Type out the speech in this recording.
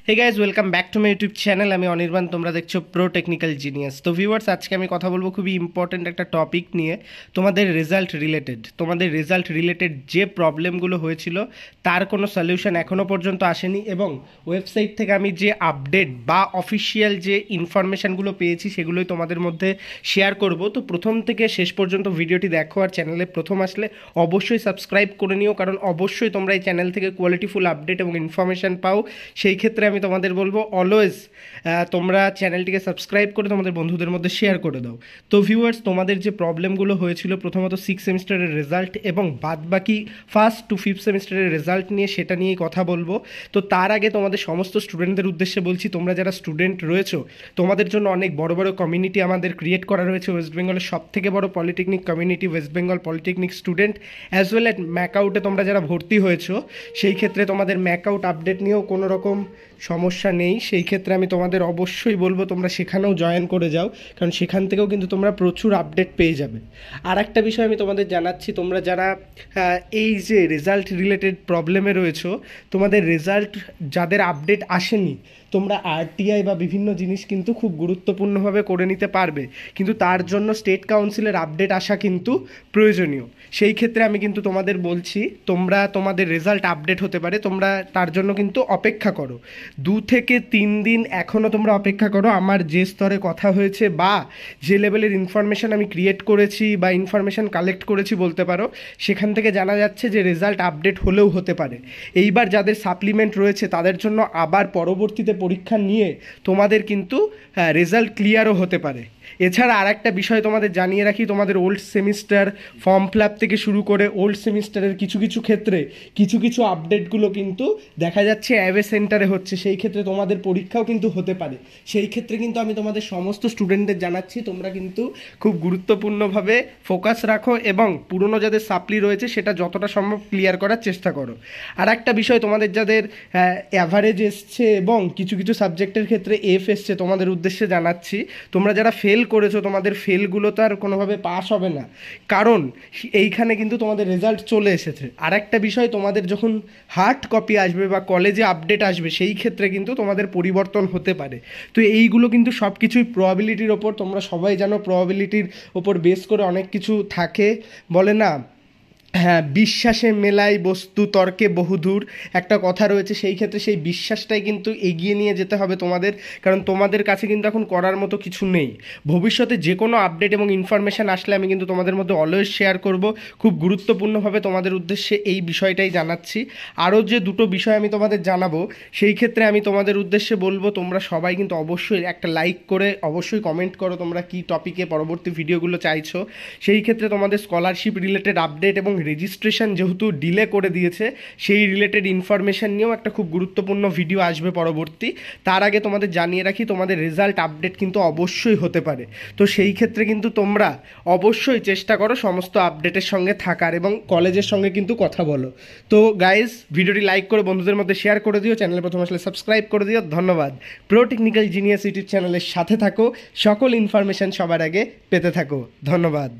Hey guys welcome back to my YouTube channel. আমি অনির্বাণ, তোমরা দেখছো প্রো টেকনিক্যাল জিনিয়াস। তো ভিউয়ার্স, আজকে আমি কথা বলবো খুবই ইম্পর্ট্যান্ট একটা টপিক নিয়ে, তোমাদের রেজাল্ট রিলেটেড যে প্রবলেমগুলো হয়েছিল তার কোনো সলিউশন এখনও পর্যন্ত আসেনি, এবং ওয়েবসাইট থেকে আমি যে আপডেট বা অফিসিয়াল যে ইনফরমেশানগুলো পেয়েছি সেগুলোই তোমাদের মধ্যে শেয়ার করব। তো প্রথম থেকে শেষ পর্যন্ত ভিডিওটি দেখো, আর চ্যানেলে প্রথম আসলে অবশ্যই সাবস্ক্রাইব করে নিও, কারণ অবশ্যই তোমরা এই চ্যানেল থেকে কোয়ালিটিফুল আপডেট এবং ইনফরমেশান পাও। সেই ক্ষেত্রে আমি তোমাদের বলবো অলওয়েজ তোমরা চ্যানেলটিকে সাবস্ক্রাইব করে তোমাদের বন্ধুদের মধ্যে শেয়ার করে দাও। তো ভিউয়ার্স, তোমাদের যে প্রবলেমগুলো হয়েছিল প্রথমত 6 সেমিস্টারের রেজাল্ট এবং বাদবাকি ফার্স্ট টু 5th সেমিস্টারের রেজাল্ট নিয়ে, সেটা নিয়েই কথা বলবো। তো তার আগে তোমাদের সমস্ত স্টুডেন্টদের উদ্দেশ্যে বলছি, তোমরা যারা স্টুডেন্ট রয়েছো তোমাদের জন্য অনেক বড় বড় কমিউনিটি আমাদের ক্রিয়েট করা রয়েছে। ওয়েস্ট বেঙ্গলের সবথেকে বড় polytechnic community West Bengal polytechnic student, as well at ম্যাকআউটে তোমরা যারা ভর্তি হয়েছো, সেই ক্ষেত্রে তোমাদের ম্যাকআউট আপডেট নিয়েও কোনো রকম সমস্যা নেই। সেই ক্ষেত্রে আমি তোমাদের অবশ্যই বলবো তোমরা সেখানেও জয়েন করে যাও, কারণ সেখান থেকেও কিন্তু তোমরা প্রচুর আপডেট পেয়ে যাবে। আর একটা বিষয় আমি তোমাদের জানাচ্ছি, তোমরা যারা এই যে রেজাল্ট রিলেটেড প্রবলেমে রয়েছো, তোমাদের রেজাল্ট যাদের আপডেট আসেনি, তোমরা আরটিআই বা বিভিন্ন জিনিস কিন্তু খুব গুরুত্বপূর্ণভাবে করে নিতে পারবে, কিন্তু তার জন্য স্টেট কাউন্সিলের আপডেট আসা কিন্তু প্রয়োজনীয়। সেই ক্ষেত্রে আমি কিন্তু তোমাদের বলছি, তোমরা তোমাদের রেজাল্ট আপডেট হতে পারে, তোমরা তার জন্য কিন্তু অপেক্ষা করো 2 থেকে 3 দিন, এখনও তোমরা অপেক্ষা করো। আমার যে স্তরে কথা হয়েছে বা যে লেভেলের ইনফরমেশান আমি ক্রিয়েট করেছি বা ইনফরমেশান কালেক্ট করেছি বলতে পারো, সেখান থেকে জানা যাচ্ছে যে রেজাল্ট আপডেট হলেও হতে পারে। এইবার যাদের সাপ্লিমেন্ট রয়েছে তাদের জন্য আবার পরবর্তীতে পরীক্ষা নিয়ে তোমাদের কিন্তু রেজাল্ট ক্লিয়ারও হতে পারে। এছাড়া আর একটা বিষয় তোমাদের জানিয়ে রাখি, তোমাদের old semester form fill up থেকে শুরু করে ওল্ড সেমিস্টারের কিছু কিছু ক্ষেত্রে কিছু আপডেটগুলো কিন্তু দেখা যাচ্ছে অ্যাওয়ে সেন্টারে হচ্ছে, সেই ক্ষেত্রে তোমাদের পরীক্ষাও কিন্তু হতে পারে। সেই ক্ষেত্রে কিন্তু আমি তোমাদের সমস্ত স্টুডেন্টদের জানাচ্ছি, তোমরা কিন্তু খুব গুরুত্বপূর্ণভাবে ফোকাস রাখো এবং পুরনো যাদের সাপ্লি রয়েছে সেটা যতটা সম্ভব ক্লিয়ার করার চেষ্টা করো। আর একটা বিষয়, তোমাদের যাদের অ্যাভারেজ এসছে এবং কিছু কিছু সাবজেক্টের ক্ষেত্রে এফ এসছে, তোমাদের উদ্দেশ্যে জানাচ্ছি, তোমরা যারা ফেল করেছো তোমাদের ফেলগুলো তো আর কোনোভাবে পাস হবে না, কারণ এইখানে কিন্তু তোমাদের রেজাল্ট চলে এসেছে। আর একটা বিষয়, তোমাদের যখন হার্ড কপি আসবে বা কলেজে আপডেট আসবে, সেই ক্ষেত্রে কিন্তু তোমাদের পরিবর্তন হতে পারে। তো এইগুলো কিন্তু সব কিছুই প্রবাবিলিটির ওপর, তোমরা সবাই জানো প্রবাবিলিটির ওপর বেস করে অনেক কিছু থাকে, বলে না হ্যাঁ, বিশ্বাসে মেলাই বস্তু তর্কে বহুদূর, একটা কথা রয়েছে। সেই ক্ষেত্রে সেই বিশ্বাসটাই কিন্তু এগিয়ে নিয়ে যেতে হবে তোমাদের, কারণ তোমাদের কাছে কিন্তু এখন করার মতো কিছু নেই। ভবিষ্যতে যে কোনো আপডেট এবং ইনফরমেশান আসলে আমি কিন্তু তোমাদের মধ্যে অলওয়েজ শেয়ার করব। খুব গুরুত্বপূর্ণভাবে তোমাদের উদ্দেশ্যে এই বিষয়টাই জানাচ্ছি। আরও যে দুটো বিষয় আমি তোমাদের জানাবো, সেই ক্ষেত্রে আমি তোমাদের উদ্দেশ্যে বলবো তোমরা সবাই কিন্তু অবশ্যই একটা লাইক করে অবশ্যই কমেন্ট করো তোমরা কী টপিকে পরবর্তী ভিডিওগুলো চাইছো। সেই ক্ষেত্রে তোমাদের স্কলারশিপ রিলেটেড আপডেট এবং রেজিস্ট্রেশন যেহেতু ডিলে করে দিয়েছে, সেই রিলেটেড ইনফরমেশান নিয়েও একটা খুব গুরুত্বপূর্ণ ভিডিও আসবে পরবর্তী। তার আগে তোমাদের জানিয়ে রাখি, তোমাদের রেজাল্ট আপডেট কিন্তু অবশ্যই হতে পারে। তো সেই ক্ষেত্রে কিন্তু তোমরা অবশ্যই চেষ্টা করো সমস্ত আপডেটের সঙ্গে থাকার এবং কলেজের সঙ্গে কিন্তু কথা বলো। তো গাইজ, ভিডিওটি লাইক করে বন্ধুদের মধ্যে শেয়ার করে দিও, চ্যানেলে প্রথম আসলে সাবস্ক্রাইব করে দিও। ধন্যবাদ। প্রো টেকনিক্যাল জিনিয়াস ইউটিউব চ্যানেলের সাথে থাকো, সকল ইনফরমেশান সবার আগে পেতে থাকো। ধন্যবাদ।